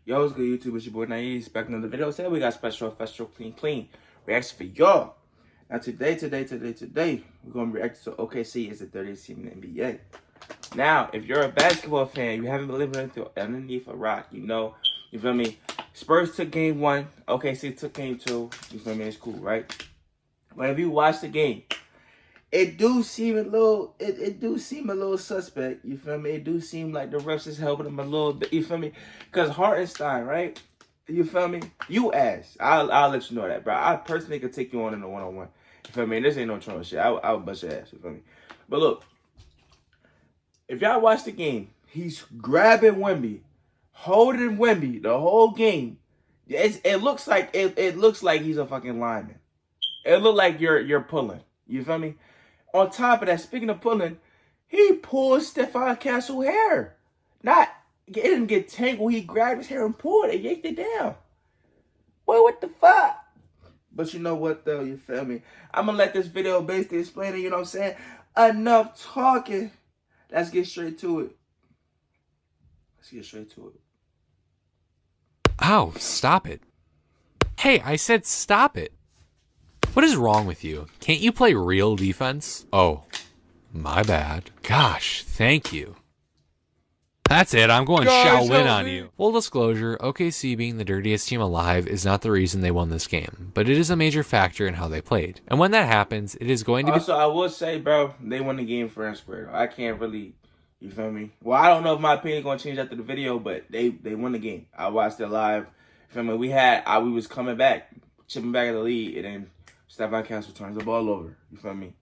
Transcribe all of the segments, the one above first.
Yo, what's good, YouTube? It's your boy Nyeezy. Back in another video. Today we got special clean reaction for y'all. Now today, we're gonna react to OKC is the 30th team in the NBA. Now, if you're a basketball fan, you haven't been living underneath a rock, you know, you feel me? Spurs took game 1, OKC took game 2. You feel me? It's cool, right? But if you watch the game, it do seem a little, it do seem a little suspect. You feel me? It do seem like the refs is helping them a little bit. You feel me? Because Hartenstein, right? You feel me? You asked. I'll let you know that, bro. I personally could take you on in a one-on-one. You feel me? This ain't no troll shit. I would bust your ass. You feel me? But look, if y'all watch the game, he's grabbing Wemby, holding Wemby the whole game. It looks like he's a fucking lineman. It look like you're pulling. You feel me? On top of that, speaking of pulling, he pulled Stephon Castle's hair. It didn't get tangled. He grabbed his hair and pulled it, yanked it down. Boy, what the fuck? But you know what, though? You feel me? I'm going to let this video basically explain it, you know what I'm saying? Enough talking. Let's get straight to it. Ow, stop it. Hey, I said stop it. What is wrong with you? Can't you play real defense? Oh, my bad. Gosh, thank you. That's it, I'm going Shaolin on you. Full disclosure, OKC being the dirtiest team alive is not the reason they won this game, but it is a major factor in how they played. And when that happens, it is going to be... Also, I will say, bro, they won the game fair and square. I can't really, you feel me? Well, I don't know if my opinion is going to change after the video, but they won the game. I watched it live. You feel me? We was coming back, chipping back at the lead, and then Stephon Castle turns the ball over. You feel me?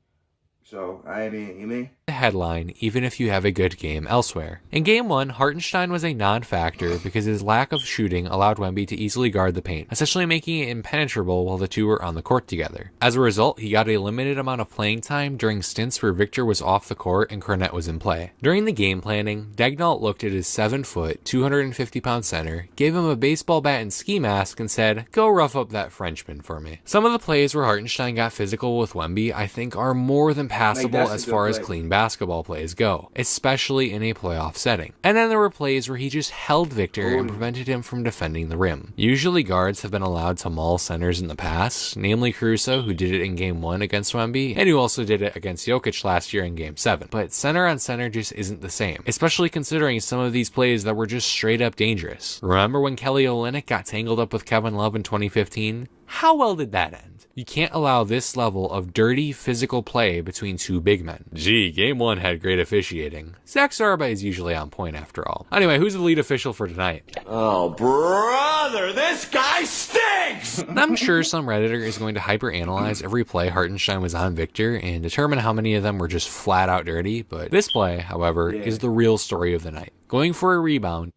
So, you mean? The headline, even if you have a good game elsewhere. In Game 1, Hartenstein was a non-factor because his lack of shooting allowed Wemby to easily guard the paint, essentially making it impenetrable while the two were on the court together. As a result, he got a limited amount of playing time during stints where Victor was off the court and Cornette was in play. During the game planning, Daigneault looked at his 7-foot, 250-pound center, gave him a baseball bat and ski mask, and said, "Go rough up that Frenchman for me." Some of the plays where Hartenstein got physical with Wemby, I think, are more than passable as far as clean basketball plays go, especially in a playoff setting. And then there were plays where he just held Victor and prevented him from defending the rim. Usually guards have been allowed to maul centers in the past, namely Caruso, who did it in Game 1 against Wemby, and who also did it against Jokic last year in Game 7. But center on center just isn't the same, especially considering some of these plays that were just straight up dangerous. Remember when Kelly Olynyk got tangled up with Kevin Love in 2015? How well did that end? You can't allow this level of dirty physical play between two big men. Gee, Game 1 had great officiating. Zach Sarba is usually on point after all. Anyway, who's the lead official for tonight? Oh, brother, this guy stinks! I'm sure some Redditor is going to hyper-analyze every play Hartenstein was on Victor and determine how many of them were just flat out dirty, but this play, however, is the real story of the night. Going for a rebound.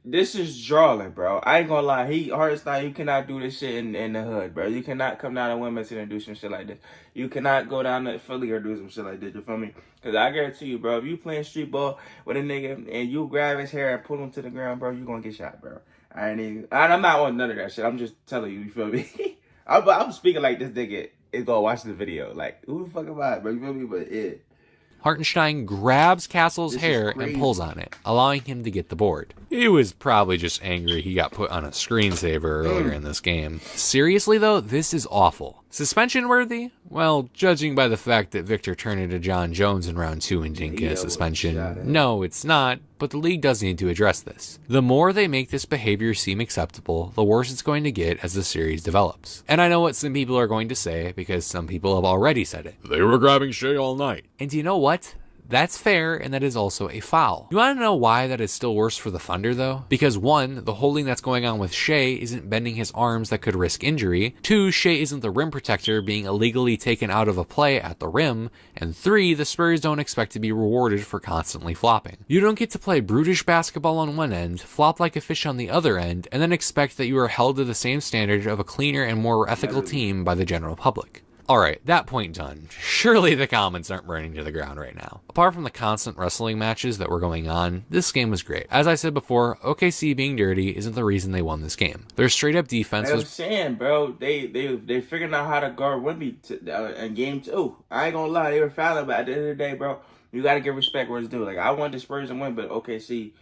This is drawing, bro. I ain't gonna lie. Hartenstein, you cannot do this shit in the hood, bro. You cannot come down to Wilmington and do some shit like this. You cannot go down to Philly or do some shit like this. You feel me? Because I guarantee you, bro, if you playing street ball with a nigga and you grab his hair and pull him to the ground, bro, you gonna get shot, bro. I'm not on none of that shit. I'm just telling you, you feel me? I'm speaking like this nigga is gonna watch the video. Like, who the fuck am I, bro? You feel me? But yeah. Hartenstein grabs Castle's hair and pulls on it, allowing him to get the board. He was probably just angry he got put on a screensaver earlier in this game. Seriously though, this is awful. Suspension worthy? Well, judging by the fact that Victor turned into John Jones in round 2 and didn't get a suspension, no, it's not, but the league does need to address this. The more they make this behavior seem acceptable, the worse it's going to get as the series develops. And I know what some people are going to say, because some people have already said it. They were grabbing Shea all night. And do you know what? That's fair, and that is also a foul. You want to know why that is still worse for the Thunder, though? Because 1, the holding that's going on with Shea isn't bending his arms that could risk injury. 2, Shea isn't the rim protector being illegally taken out of a play at the rim. And 3, the Spurs don't expect to be rewarded for constantly flopping. You don't get to play brutish basketball on one end, flop like a fish on the other end, and then expect that you are held to the same standard of a cleaner and more ethical team by the general public. Alright, that point done. Surely the comments aren't burning to the ground right now. Apart from the constant wrestling matches that were going on, this game was great. As I said before, OKC being dirty isn't the reason they won this game. Their straight up defense was... I'm saying, bro, they figured out how to guard Wemby in Game 2. I ain't gonna lie, they were fouling, but at the end of the day, bro, you gotta give respect where it's due. Like, I want the Spurs to win, but OKC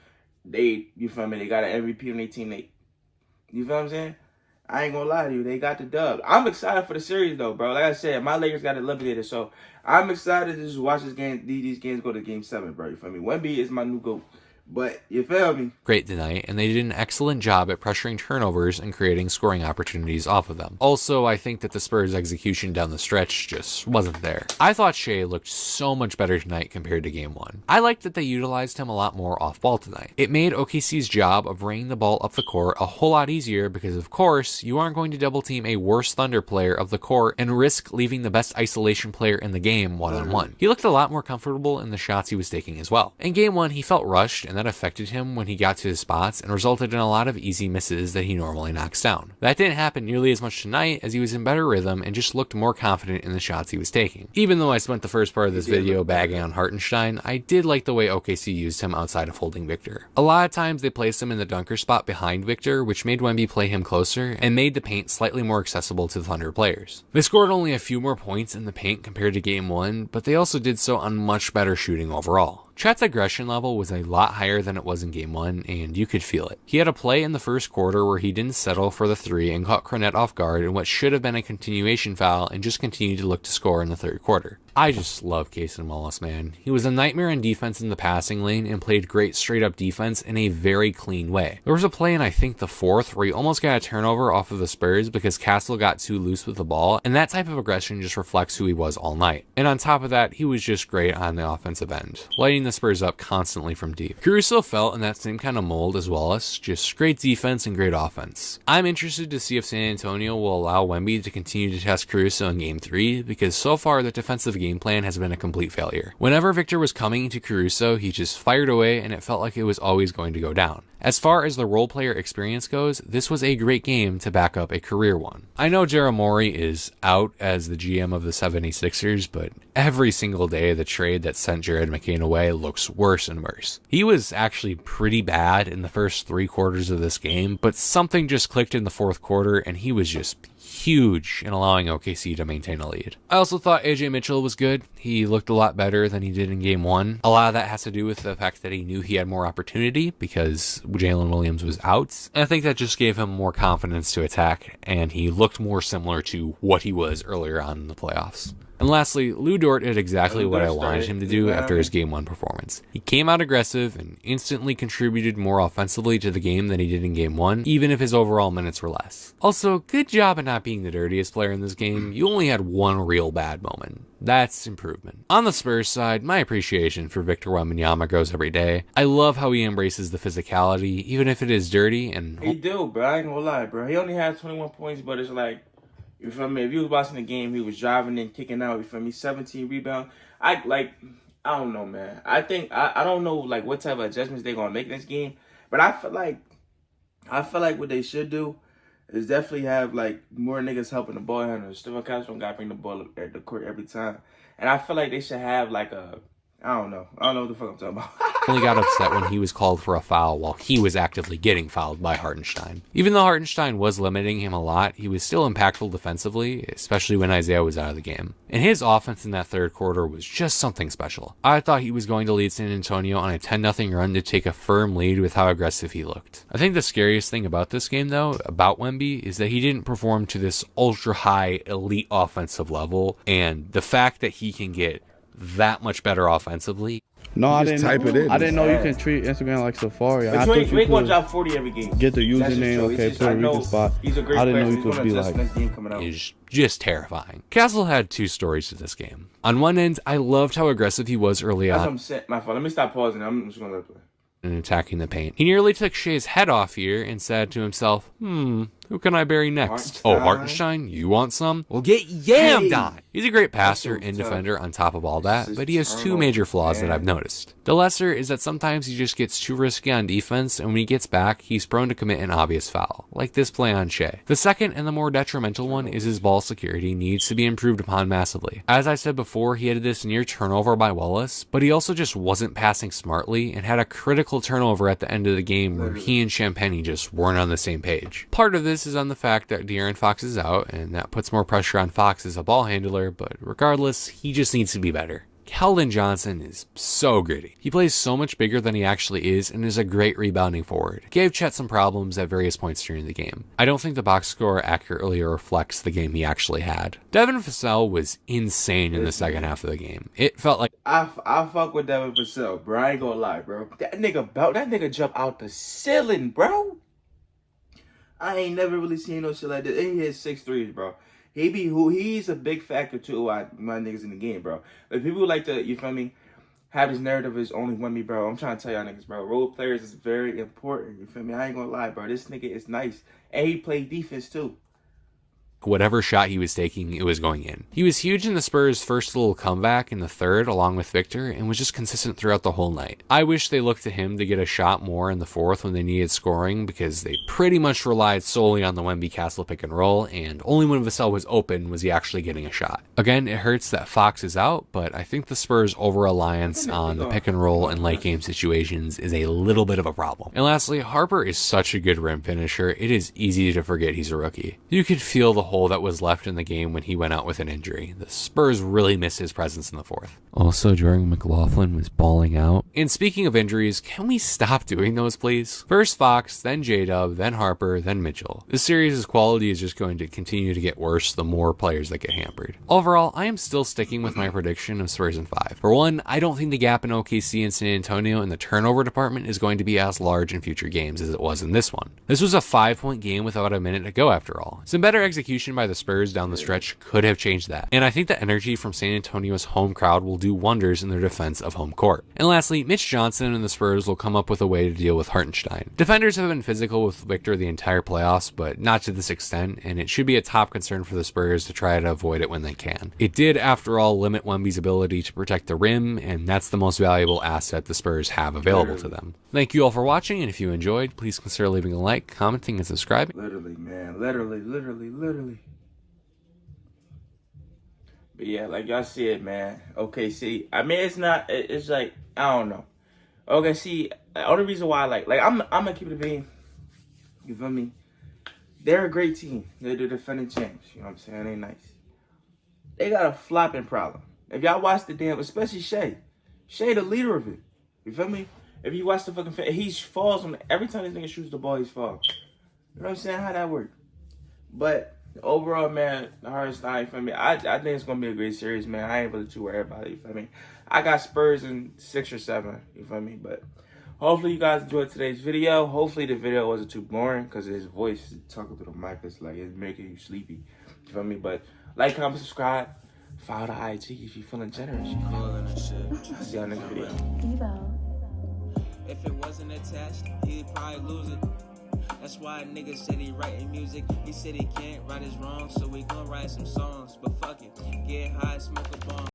you feel me, they got an MVP on their team. You feel what I'm saying? I ain't gonna lie to you, they got the dub. I'm excited for the series though, bro. Like I said, my Lakers got eliminated, so I'm excited to just watch these games go to Game 7, bro. You feel me? Wemby is my new GOAT. But you feel me? Great tonight, and they did an excellent job at pressuring turnovers and creating scoring opportunities off of them. Also, I think that the Spurs' execution down the stretch just wasn't there. I thought Shea looked so much better tonight compared to Game 1. I liked that they utilized him a lot more off ball tonight. It made OKC's job of bringing the ball up the court a whole lot easier because, of course, you aren't going to double team a worse Thunder player of the court and risk leaving the best isolation player in the game one-on-one. He looked a lot more comfortable in the shots he was taking as well. In Game 1, he felt rushed, and that affected him when he got to his spots and resulted in a lot of easy misses that he normally knocks down. That didn't happen nearly as much tonight, as he was in better rhythm and just looked more confident in the shots he was taking. Even though I spent the first part of this video bagging on Hartenstein, I did like the way OKC used him outside of holding Victor. A lot of times they placed him in the dunker spot behind Victor, which made Wemby play him closer and made the paint slightly more accessible to the Thunder players. They scored only a few more points in the paint compared to Game 1, but they also did so on much better shooting overall. Chet's aggression level was a lot higher than it was in Game 1, and you could feel it. He had a play in the first quarter where he didn't settle for the 3 and caught Cornette off guard in what should have been a continuation foul and just continued to look to score in the third quarter. I just love Cason Wallace, man. He was a nightmare in defense in the passing lane and played great straight-up defense in a very clean way. There was a play in, I think, the fourth where he almost got a turnover off of the Spurs because Castle got too loose with the ball, and that type of aggression just reflects who he was all night. And on top of that, he was just great on the offensive end, lighting the Spurs up constantly from deep. Caruso felt in that same kind of mold as Wallace, just great defense and great offense. I'm interested to see if San Antonio will allow Wemby to continue to test Caruso in Game 3, because so far the defensive game plan has been a complete failure. Whenever Victor was coming to Caruso, he just fired away and it felt like it was always going to go down. As far as the role player experience goes, this was a great game to back up a career one. I know Daryl Morey is out as the GM of the 76ers, but every single day the trade that sent Jared McCain away looks worse and worse. He was actually pretty bad in the first 3 quarters of this game, but something just clicked in the fourth quarter and he was just huge in allowing OKC to maintain a lead. I also thought AJ Mitchell was good. He looked a lot better than he did in Game 1. A lot of that has to do with the fact that he knew he had more opportunity because Jalen Williams was out. And I think that just gave him more confidence to attack, and he looked more similar to what he was earlier on in the playoffs. And lastly, Lou Dort did exactly what I wanted him to do after his Game 1 performance. He came out aggressive and instantly contributed more offensively to the game than he did in Game 1, even if his overall minutes were less. Also, good job at not being the dirtiest player in this game. You only had one real bad moment. That's improvement. On the Spurs side, my appreciation for Victor Wembanyama grows every day. I love how he embraces the physicality, even if it is dirty. And he do, bro. I ain't gonna lie, bro. He only had 21 points, but it's like, you feel me? If you was watching the game, he was driving and kicking out. You feel me? 17 rebounds. I don't know, man. I think I don't know like what type of adjustments they're gonna make in this game, but I feel like what they should do is definitely have like more niggas helping the ball handlers. Stephen Castle don't gotta bring the ball up at the court every time, and I feel like they should have like a I don't know what the fuck I'm talking about. Only got upset when he was called for a foul while he was actively getting fouled by Hartenstein. Even though Hartenstein was limiting him a lot, he was still impactful defensively, especially when Isaiah was out of the game. And his offense in that third quarter was just something special. I thought he was going to lead San Antonio on a 10-0 run to take a firm lead with how aggressive he looked. I think the scariest thing about this game, though, about Wemby, is that he didn't perform to this ultra-high elite offensive level, and the fact that he can get that much better offensively. No, I didn't type it in. I didn't know you can treat Instagram like Safari. I But thought you ain't gonna could drop 40 every game. get the That's just username, true. okay, It's just, put I a know Rican spot. he's a great I didn't player. know you He's could gonna be adjust like. next game coming out. Is just terrifying. Castle had 2 stories to this game. On one end, I loved how aggressive he was early That's what on I'm saying. My fault. Let me stop pausing. I'm just gonna let it play. in attacking the paint. He nearly took Shea's head off here and said to himself, who can I bury next? Hartenstein. Oh, Hartenstein, you want some? Well, get yammed Hey. on. He's a great passer That's and so tough. defender on top of all that, This is but he has 2 turnover, major flaws that man. I've noticed. The lesser is that sometimes he just gets too risky on defense, and when he gets back, he's prone to commit an obvious foul, like this play on Shea. The second and the more detrimental one is his ball security needs to be improved upon massively. As I said before, he had this near turnover by Wallace, but he also just wasn't passing smartly and had a critical turnover at the end of the game where he and Champagny just weren't on the same page. Part of this is on the fact that De'Aaron Fox is out, and that puts more pressure on Fox as a ball handler, but regardless, he just needs to be better. Keldon Johnson is so gritty. He plays so much bigger than he actually is and is a great rebounding forward. Gave Chet some problems at various points during the game. I don't think the box score accurately reflects the game he actually had. Devin Vassell was insane in the second half of the game. It felt like I fuck with Devin Vassell, bro. I ain't gonna lie, bro. That nigga jump out the ceiling, bro. I ain't never really seen no shit like that. And he hit 6 threes, bro. He's a big factor to my niggas in the game, bro. Like, people like to, you feel me, have this narrative is only one me, bro. I'm trying to tell y'all niggas, bro. Role players is very important. You feel me? I ain't gonna lie, bro. This nigga is nice. And he played defense too. whatever shot he was taking, it was going in. He was huge in the Spurs' first little comeback in the third along with Victor and was just consistent throughout the whole night. I wish they looked to him to get a shot more in the fourth when they needed scoring because they pretty much relied solely on the Wemby Castle pick and roll, and only when Vassell was open was he actually getting a shot. Again, it hurts that Fox is out, but I think the Spurs' over-reliance on the pick and roll in late game situations is a little bit of a problem. And lastly, Harper is such a good rim finisher, it is easy to forget he's a rookie. You could feel the hole that was left in the game when he went out with an injury. The Spurs really missed his presence in the fourth. Also, Jordan McLaughlin was balling out. And speaking of injuries, can we stop doing those, please? First Fox, then J-Dub, then Harper, then Mitchell. This series' quality is just going to continue to get worse the more players that get hampered. Overall, I am still sticking with my prediction of Spurs in 5. For one, I don't think the gap in OKC and San Antonio in the turnover department is going to be as large in future games as it was in this one. This was a 5-point game without a minute to go after all. Some better execution by the Spurs down the stretch could have changed that. And I think the energy from San Antonio's home crowd will do wonders in their defense of home court. And lastly, Mitch Johnson and the Spurs will come up with a way to deal with Hartenstein. Defenders have been physical with Victor the entire playoffs, but not to this extent, and it should be a top concern for the Spurs to try to avoid it when they can. It did, after all, limit Wemby's ability to protect the rim, and that's the most valuable asset the Spurs have available to them. Thank you all for watching, and if you enjoyed, please consider leaving a like, commenting, and subscribing. Literally, man. Literally. But yeah, like y'all see it, man. Okay, see, I mean, it's like, I don't know. Okay, see, the only reason why I'm gonna keep it a bean. You feel me? They're a great team. They're the defending champs. You know what I'm saying? They nice. They got a flopping problem. If y'all watch the damn, especially Shea the leader of it. You feel me? If you watch the fucking, he falls on every time this nigga shoots the ball, he's falling. You know what I'm saying? How that work? But overall, man, the Hartenstein, you feel me? I think it's gonna be a great series, man. I ain't really too worried about it. You feel me? I got Spurs in 6 or 7. You feel me? But hopefully you guys enjoyed today's video. Hopefully the video wasn't too boring because his voice talking through the mic is like it's making you sleepy. You feel me? But like, comment, subscribe, follow the IG if you feeling generous. You feel me? I'll see y'all next video. If it wasn't attached, he'd probably lose it. That's why a nigga said he writing music. He said he can't write his wrong, so we gon' write some songs. But fuck it, get high, smoke a bomb.